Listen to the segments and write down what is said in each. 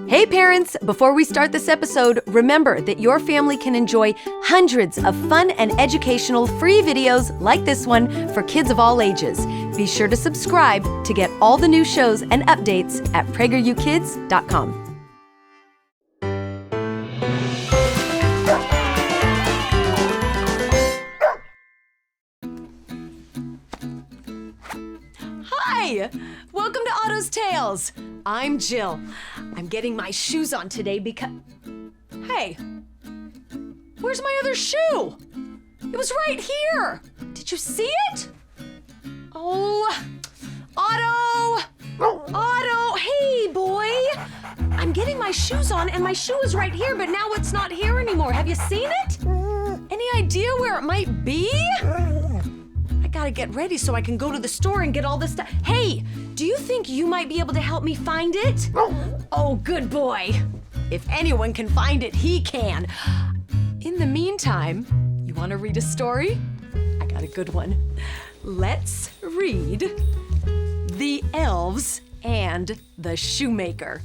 Hey parents, before we start this episode, remember that your family can enjoy hundreds of fun and educational free videos like this one for kids of all ages. Be sure to subscribe to get all the new shows and updates at PragerUkids.com. Hi! Welcome to Otto's Tales. I'm Jill. I'm getting my shoes on today because... Hey! Where's my other shoe? It was right here! Did you see it? Oh, Otto! Otto! Hey, boy! I'm getting my shoes on and my shoe is right here, but now it's not here anymore. Have you seen it? Any idea where it might be? I gotta get ready so I can go to the store and get all this stuff. Hey, do you think you might be able to help me find it? Oh, good boy. If anyone can find it, he can. In the meantime, you want to read a story? I got a good one. Let's read The Elves and the Shoemaker.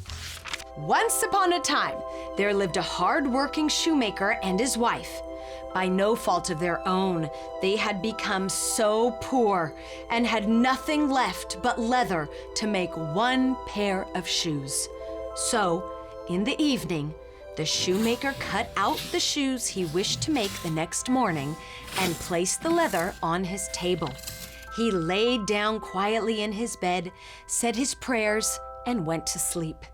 Once upon a time, there lived a hardworking shoemaker and his wife. By no fault of their own, they had become so poor and had nothing left but leather to make one pair of shoes. So, in the evening, the shoemaker cut out the shoes he wished to make the next morning and placed the leather on his table. He laid down quietly in his bed, said his prayers, and went to sleep.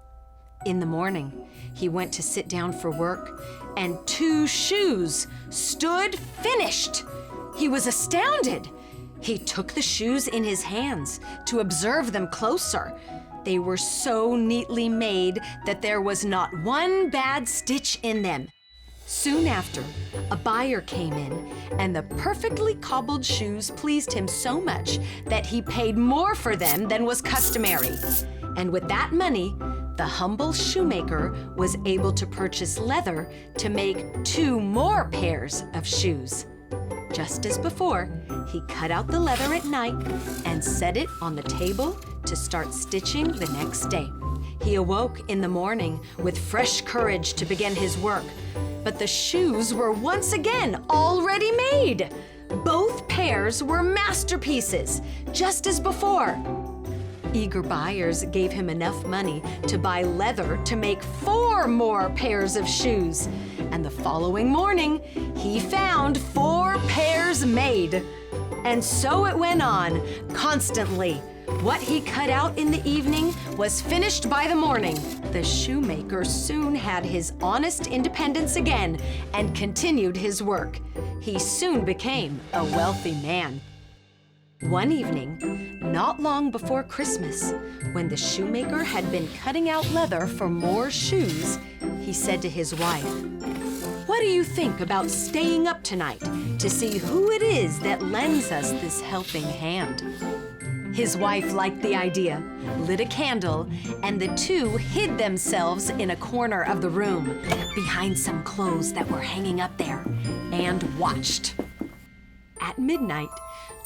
In the morning, he went to sit down for work, and 2 shoes stood finished. He was astounded. He took the shoes in his hands to observe them closer. They were so neatly made that there was not one bad stitch in them. Soon after, a buyer came in, and the perfectly cobbled shoes pleased him so much that he paid more for them than was customary. And with that money, the humble shoemaker was able to purchase leather to make 2 more pairs of shoes. Just as before, he cut out the leather at night and set it on the table to start stitching the next day. He awoke in the morning with fresh courage to begin his work, but the shoes were once again already made. Both pairs were masterpieces, just as before. Eager buyers gave him enough money to buy leather to make 4 more pairs of shoes. And the following morning, he found 4 pairs made. And so it went on, constantly. What he cut out in the evening was finished by the morning. The shoemaker soon had his honest independence again and continued his work. He soon became a wealthy man. One evening, not long before Christmas, when the shoemaker had been cutting out leather for more shoes, he said to his wife, "What do you think about staying up tonight to see who it is that lends us this helping hand?" His wife liked the idea, lit a candle, and the 2 hid themselves in a corner of the room, behind some clothes that were hanging up there, and watched. At midnight,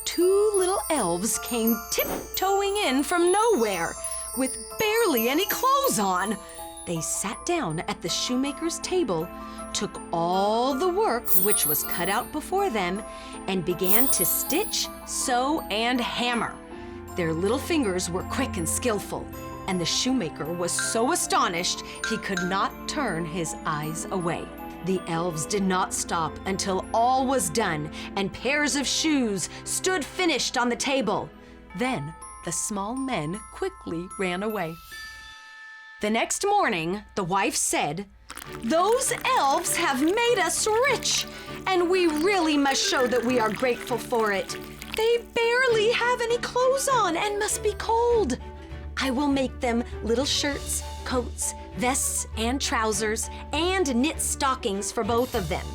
2 little elves came tiptoeing in from nowhere, with barely any clothes on. They sat down at the shoemaker's table, took all the work which was cut out before them, and began to stitch, sew, and hammer. Their little fingers were quick and skillful, and the shoemaker was so astonished he could not turn his eyes away. The elves did not stop until all was done and pairs of shoes stood finished on the table. Then the small men quickly ran away. The next morning, the wife said, "Those elves have made us rich, and we really must show that we are grateful for it. They barely have any clothes on and must be cold. I will make them little shirts, coats, vests, and trousers, and knit stockings for both of them.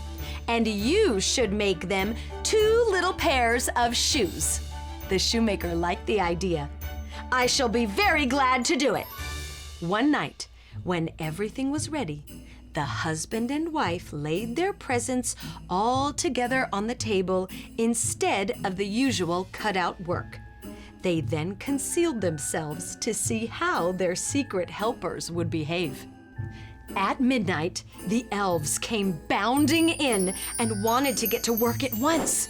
And you should make them 2 little pairs of shoes." The shoemaker liked the idea. "I shall be very glad to do it." One night, when everything was ready, the husband and wife laid their presents all together on the table instead of the usual cut-out work. They then concealed themselves to see how their secret helpers would behave. At midnight, the elves came bounding in and wanted to get to work at once.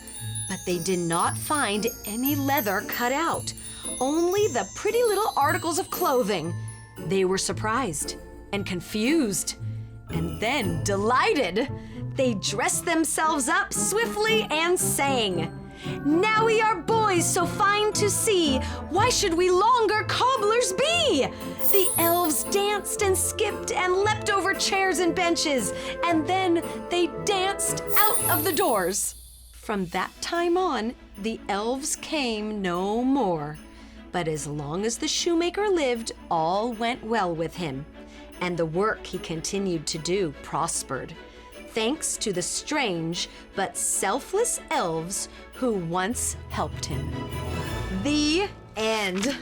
But they did not find any leather cut out, only the pretty little articles of clothing. They were surprised and confused, and then delighted. They dressed themselves up swiftly and sang, "Now we are boys so fine to see, why should we longer cobblers be?" The elves danced and skipped and leapt over chairs and benches, and then they danced out of the doors. From that time on, the elves came no more. But as long as the shoemaker lived, all went well with him, and the work he continued to do prospered, thanks to the strange but selfless elves who once helped him. The end.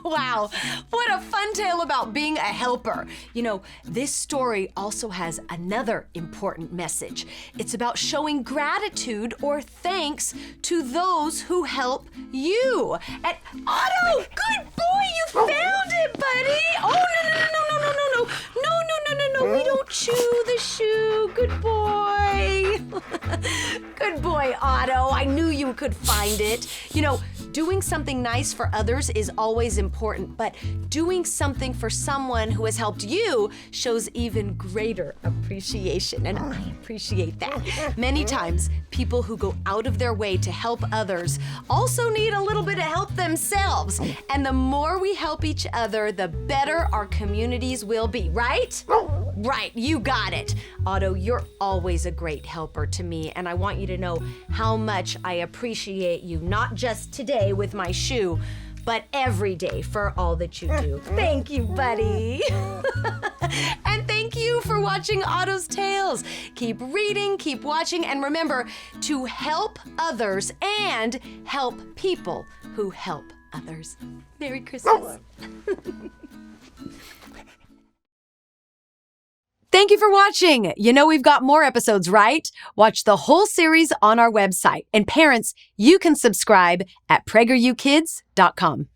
Wow, what a fun tale about being a helper. You know, this story also has another important message. It's about showing gratitude or thanks to those who help you. And Otto, good boy, you found it, buddy. Oh, no, we don't chew the shoe. Good boy. Good boy, Otto. I knew you could find it. You know, doing something nice for others is always important, but doing something for someone who has helped you shows even greater appreciation, and I appreciate that. Many times, people who go out of their way to help others also need a little bit of help themselves, and the more we help each other, the better our communities will be, right? Right, you got it. Otto, you're always a great helper to me, and I want you to know how much I appreciate you, not just today with my shoe, but every day for all that you do. Thank you, buddy. And thank you for watching Otto's Tales. Keep reading, keep watching, and remember to help others and help people who help others. Merry Christmas. Thank you for watching. You know we've got more episodes, right? Watch the whole series on our website. And parents, you can subscribe at PragerUkids.com.